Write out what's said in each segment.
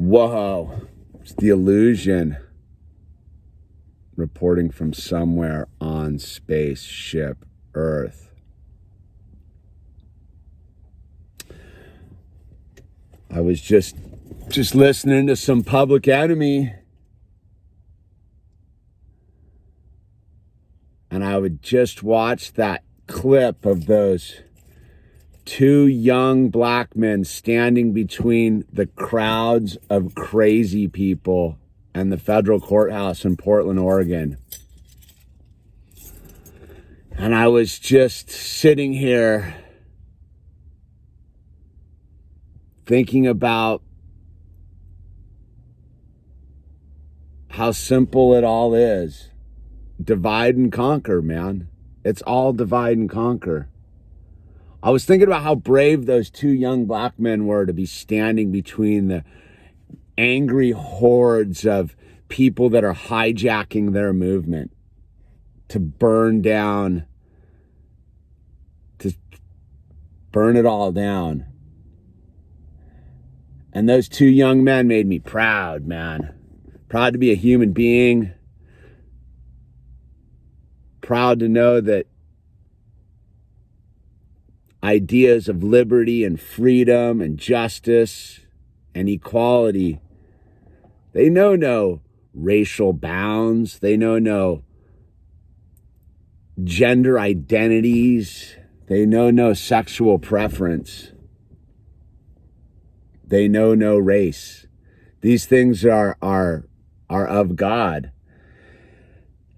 Whoa, it's the illusion reporting from somewhere on spaceship Earth. I was just listening to some Public Enemy, and I would just watch that clip of those two young black men standing between the crowds of crazy people and the federal courthouse in Portland, Oregon. And I was just sitting here thinking about how simple it all is. Divide and conquer, man. It's all divide and conquer. I was thinking about how brave those two young black men were to be standing between the angry hordes of people that are hijacking their movement to burn it all down. And those two young men made me proud, man. Proud to be a human being. Proud to know that ideas of liberty and freedom and justice and equality, they know no racial bounds. They know no gender identities. They know no sexual preference. They know no race. These things are of God.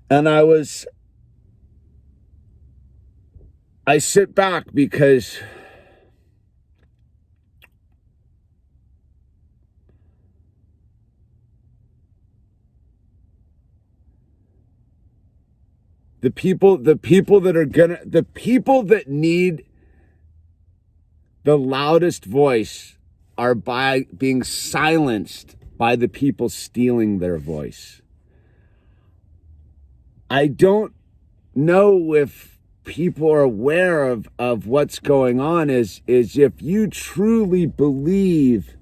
And I sit back because the people that need the loudest voice are being silenced by the people stealing their voice. I don't know if people are aware of what's going on is if you truly believe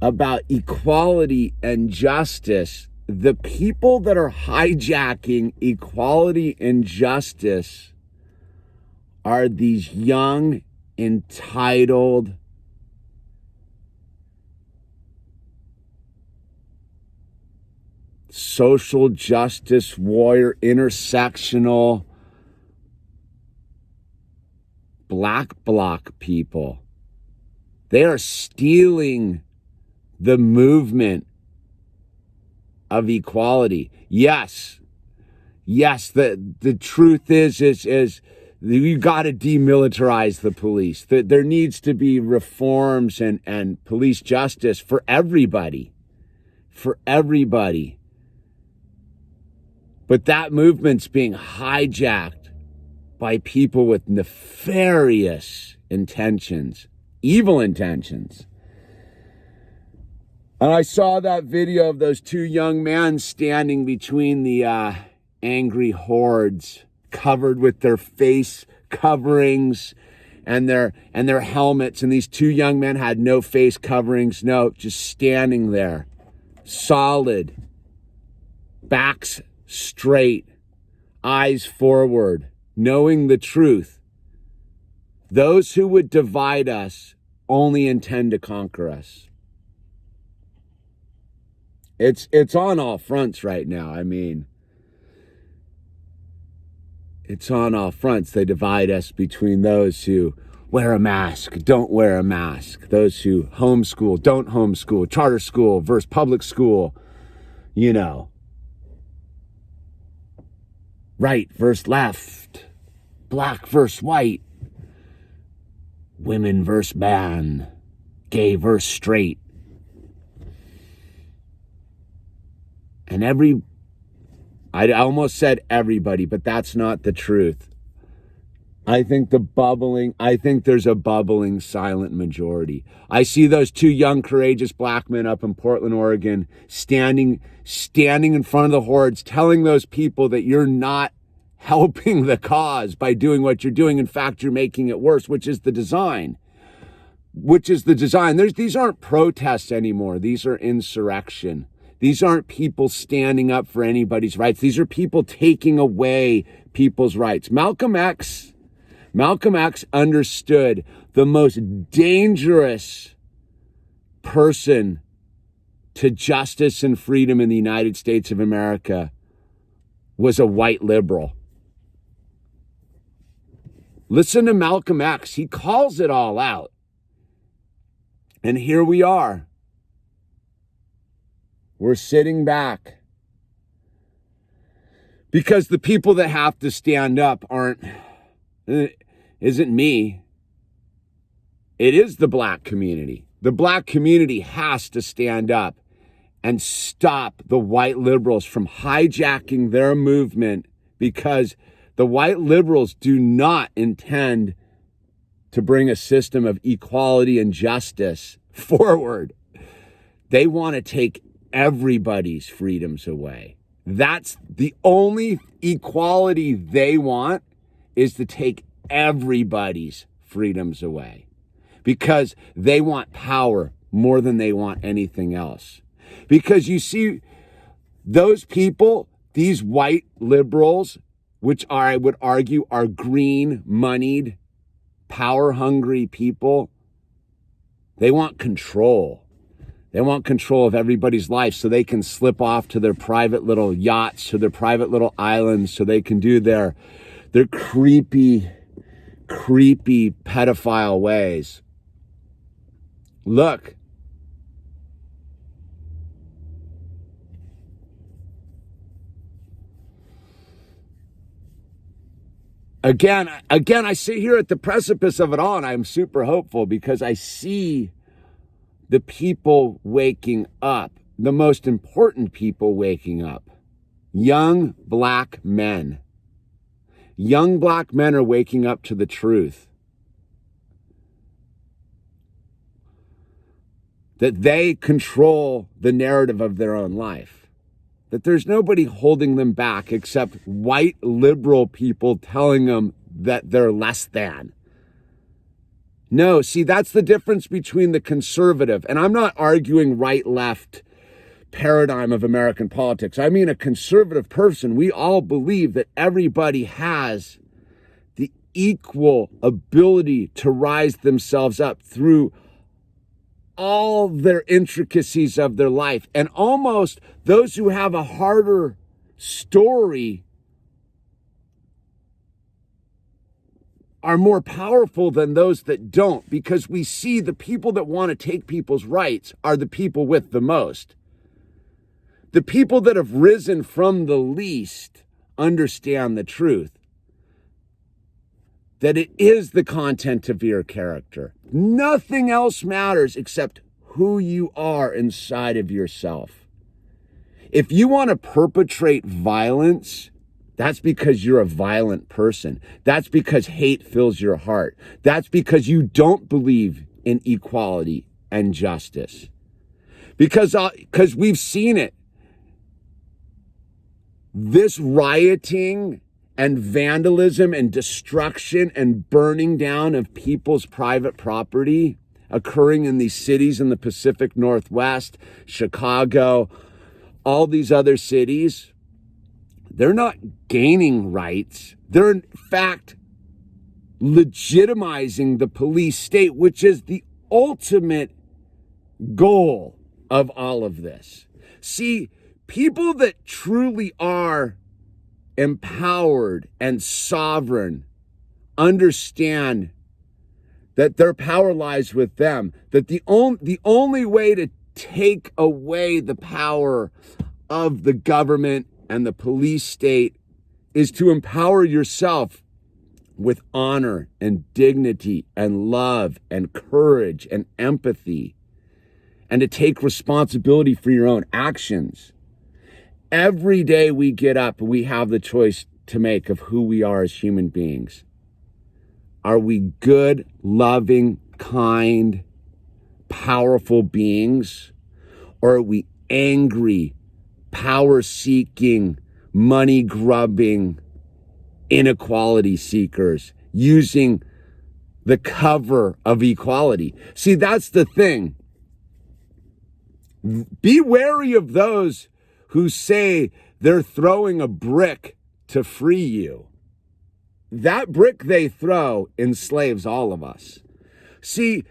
about equality and justice, the people that are hijacking equality and justice are these young, entitled, social justice warrior, intersectional, black bloc people. They are stealing the movement of equality. Yes, the truth is you got to demilitarize the police. There needs to be reforms and police justice for everybody. But that movement's being hijacked by people with nefarious intentions, evil intentions. And I saw that video of those two young men standing between the angry hordes, covered with their face coverings and their helmets. And these two young men had no face coverings, just standing there, solid, backs straight, eyes forward, knowing the truth. Those who would divide us only intend to conquer us. It's on all fronts right now. I mean, it's on all fronts. They divide us between those who wear a mask, don't wear a mask, those who homeschool, don't homeschool, charter school versus public school, right versus left, black versus white, women versus man, gay versus straight. And I almost said everybody, but that's not the truth. I think there's a bubbling silent majority. I see those two young, courageous black men up in Portland, Oregon, standing in front of the hordes, telling those people that you're not helping the cause by doing what you're doing. In fact, you're making it worse, which is the design. which is the design. These aren't protests anymore. These are insurrection. These aren't people standing up for anybody's rights. These are people taking away people's rights. Malcolm X understood the most dangerous person to justice and freedom in the United States of America was a white liberal. Listen to Malcolm X. He calls it all out. And here we are. We're sitting back. Because the people that have to stand up isn't me. It is the black community. The black community has to stand up and stop the white liberals from hijacking their movement, because the white liberals do not intend to bring a system of equality and justice forward. They want to take everybody's freedoms away. That's the only equality they want, is to take everybody's freedoms away, because they want power more than they want anything else. Because you see, those people, these white liberals, which are, I would argue, are green, moneyed, power-hungry people, they want control. They want control of everybody's life so they can slip off to their private little yachts, to their private little islands, so they can do their creepy pedophile ways. Look. Again, I sit here at the precipice of it all, and I'm super hopeful because I see the people waking up, the most important people waking up. Young black men. Young black men are waking up to the truth. That they control the narrative of their own life. That there's nobody holding them back except white liberal people telling them that they're less than. No, see, that's the difference between the conservative, and I'm not arguing right-left paradigm of American politics. I mean a conservative person. We all believe that everybody has the equal ability to rise themselves up through all their intricacies of their life. And almost those who have a harder story are more powerful than those that don't, because we see the people that want to take people's rights are the people with the most. The people that have risen from the least understand the truth. That it is the content of your character. Nothing else matters except who you are inside of yourself. If you want to perpetrate violence, that's because you're a violent person. That's because hate fills your heart. That's because you don't believe in equality and justice. Because we've seen it. This rioting and vandalism and destruction and burning down of people's private property occurring in these cities in the Pacific Northwest, Chicago, all these other cities, they're not gaining rights. They're in fact legitimizing the police state, which is the ultimate goal of all of this. See, people that truly are empowered and sovereign understand that their power lies with them, that the only way to take away the power of the government and the police state is to empower yourself with honor and dignity and love and courage and empathy, and to take responsibility for your own actions. Every day we get up, we have the choice to make of who we are as human beings. Are we good, loving, kind, powerful beings? Or are we angry, power-seeking, money-grubbing, inequality seekers, using the cover of equality. See, that's the thing. Be wary of those who say they're throwing a brick to free you. That brick they throw enslaves all of us. See,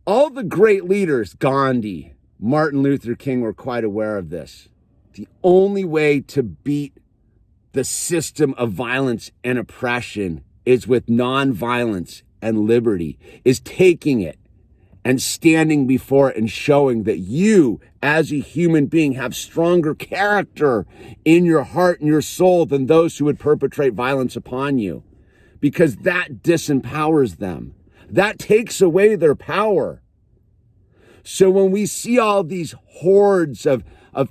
all the great leaders, Gandhi, Martin Luther King, were quite aware of this. The only way to beat the system of violence and oppression is with nonviolence and liberty, is taking it and standing before it and showing that you, as a human being, have stronger character in your heart and your soul than those who would perpetrate violence upon you. Because that disempowers them. That takes away their power. So when we see all these hordes of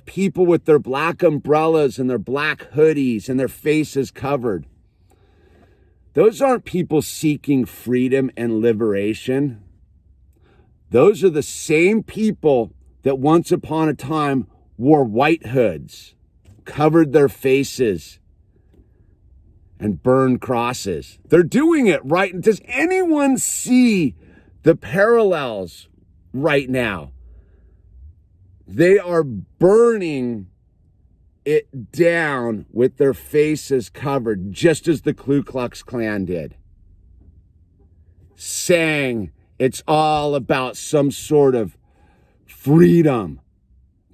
people with their black umbrellas and their black hoodies and their faces covered, those aren't people seeking freedom and liberation. Those are the same people that once upon a time wore white hoods, covered their faces, and burned crosses. They're doing it right. Does anyone see the parallels right now? They are burning it down with their faces covered, just as the Ku Klux Klan did, saying it's all about some sort of freedom.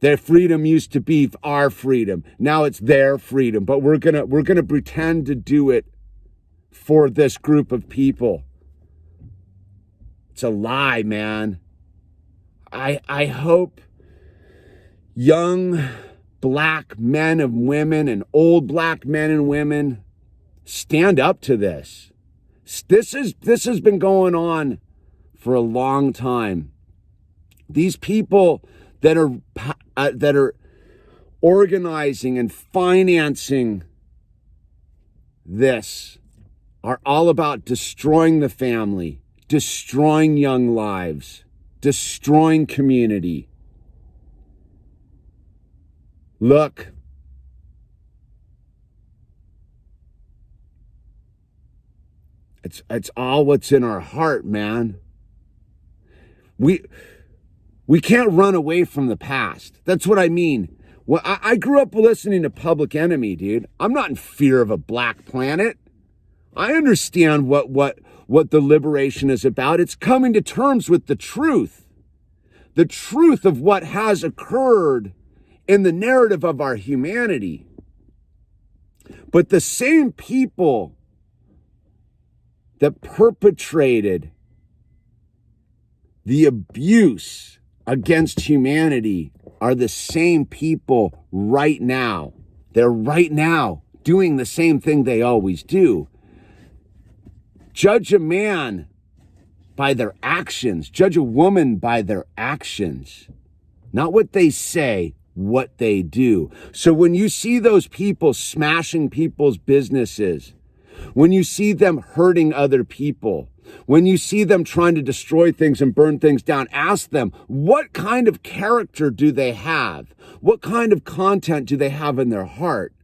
Their freedom used to be our freedom. Now it's their freedom. But we're gonna pretend to do it for this group of people. It's a lie, man. I hope young black men and women and old black men and women stand up to this. This has been going on for a long time. These people that are organizing and financing this are all about destroying the family, destroying young lives, destroying community. Look, it's all what's in our heart, man. We can't run away from the past. That's what I mean. Well, I grew up listening to Public Enemy, dude. I'm not in fear of a black planet. I understand what the liberation is about. It's coming to terms with the truth of what has occurred in the narrative of our humanity. But the same people that perpetrated the abuse against humanity are the same people right now. They're right now doing the same thing they always do. Judge a man by their actions. Judge a woman by their actions. Not what they say, what they do. So when you see those people smashing people's businesses, when you see them hurting other people, when you see them trying to destroy things and burn things down, ask them, what kind of character do they have? What kind of content do they have in their heart?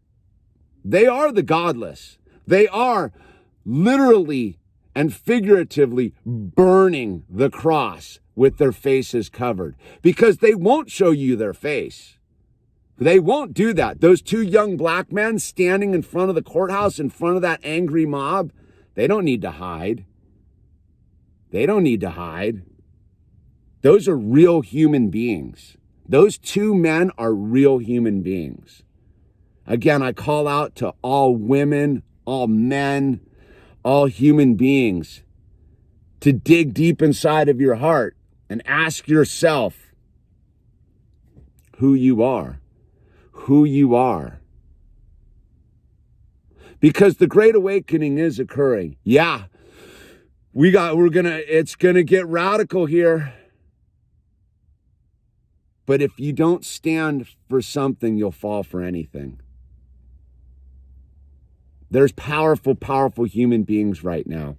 They are the godless. They are literally and figuratively burning the cross with their faces covered, because they won't show you their face. They won't do that. Those two young black men standing in front of the courthouse, in front of that angry mob, they don't need to hide. They don't need to hide. Those are real human beings. Those two men are real human beings. Again, I call out to all women, all men, all human beings to dig deep inside of your heart and ask yourself who you are. Who you are. Because the Great Awakening is occurring. Yeah. It's gonna get radical here. But if you don't stand for something, you'll fall for anything. There's powerful, powerful human beings right now.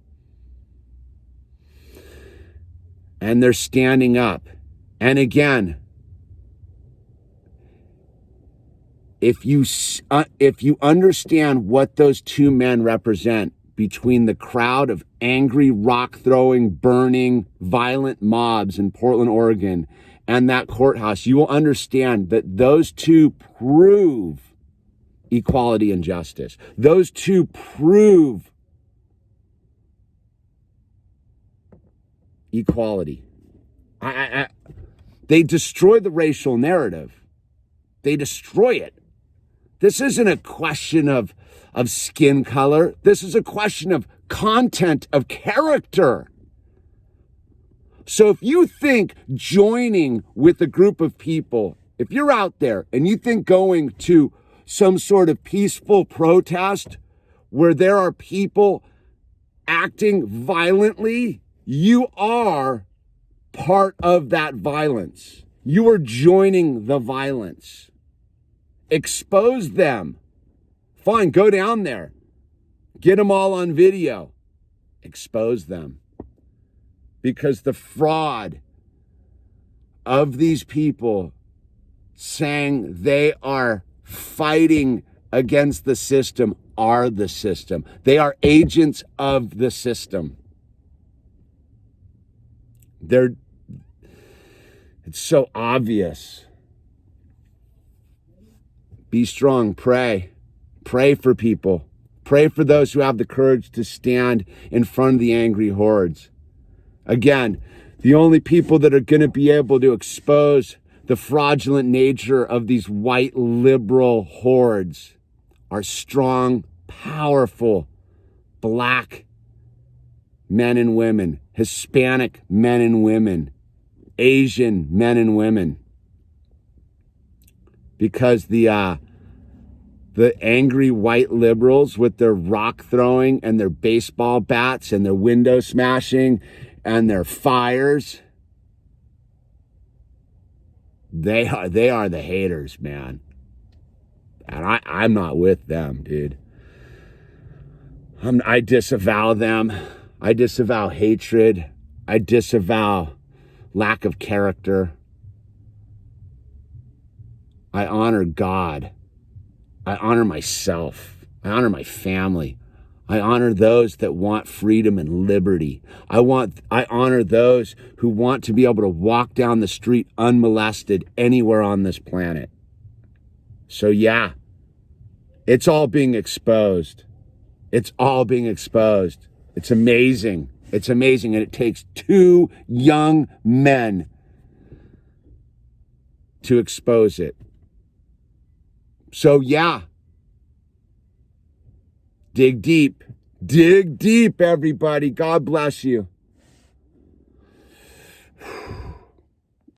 And they're standing up. And again, if you understand what those two men represent between the crowd of angry, rock-throwing, burning, violent mobs in Portland, Oregon, and that courthouse, you will understand that those two prove equality and justice. Those two prove equality. They destroy the racial narrative. They destroy it. This isn't a question of skin color. This is a question of content, of character. So if you think joining with a group of people, if you're out there and you think going to some sort of peaceful protest where there are people acting violently, you are part of that violence. You are joining the violence. Expose them. Fine, go down there. Get them all on video. Expose them. Because the fraud of these people saying they are fighting against the system are the system. They are agents of the system. It's so obvious. Be strong, pray. Pray for people. Pray for those who have the courage to stand in front of the angry hordes. Again, the only people that are going to be able to expose the fraudulent nature of these white liberal hordes are strong, powerful, black men and women, Hispanic men and women, Asian men and women. Because the angry white liberals with their rock throwing and their baseball bats and their window smashing and their fires, they are the haters, man. And I'm not with them, dude. I disavow them. I disavow hatred. I disavow lack of character. I honor God. I honor myself. I honor my family. I honor those that want freedom and liberty. I honor those who want to be able to walk down the street unmolested anywhere on this planet. So yeah, it's all being exposed. It's all being exposed. It's amazing. It's amazing. And it takes 2 young men to expose it. So yeah, dig deep. Dig deep, everybody. God bless you.